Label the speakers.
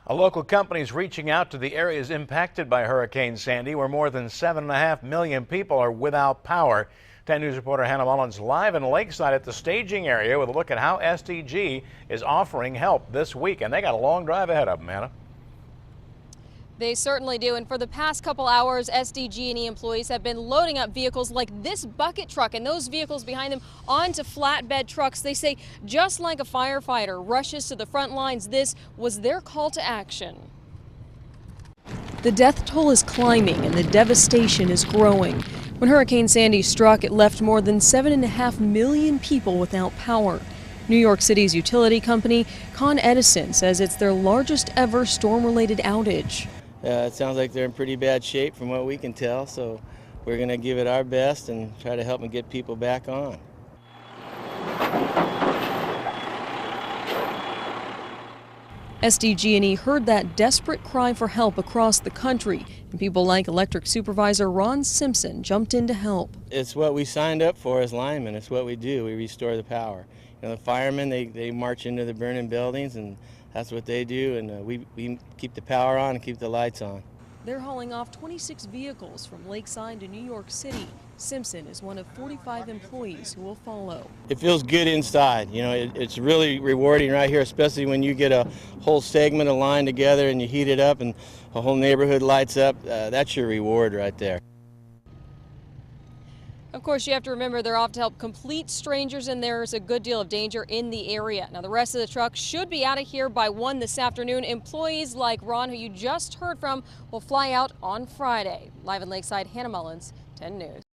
Speaker 1: A local company is reaching out to the areas impacted by Hurricane Sandy, where more than 7.5 million people are without power. 10 News reporter Hannah Mullins live in Lakeside at the staging area with a look at how SDG is offering help this week. And they got a long drive ahead of them, Hannah.
Speaker 2: They certainly do. And for the past couple hours, SDG&E employees have been loading up vehicles like this bucket truck and those vehicles behind them onto flatbed trucks. They say just like a firefighter rushes to the front lines, this was their call to action. The death toll is climbing and the devastation is growing. When Hurricane Sandy struck, it left more than 7.5 million people without power. New York City's utility company, Con Edison, says it's their largest ever storm-related outage.
Speaker 3: It sounds like they're in pretty bad shape from what we can tell, so we're going to give it our best and try to help them get people back on.
Speaker 2: SDG&E heard that desperate cry for help across the country, and people like electric supervisor Ron Simpson jumped in to help.
Speaker 3: It's what we signed up for as linemen. It's what we do. We restore the power. You know, the firemen, they march into the burning buildings, and that's what they do, and we keep the power on and keep the lights on.
Speaker 2: They're hauling off 26 vehicles from Lakeside to New York City. Simpson is one of 45 employees who will follow.
Speaker 3: It feels good inside. You know, it's really rewarding right here, especially when you get a whole segment of line together and you heat it up and a whole neighborhood lights up. That's your reward right there.
Speaker 2: Of course, you have to remember they're off to help complete strangers, and there's a good deal of danger in the area. Now, the rest of the truck should be out of here by 1 this afternoon. Employees like Ron, who you just heard from, will fly out on Friday. Live in Lakeside, Hannah Mullins, 10 News.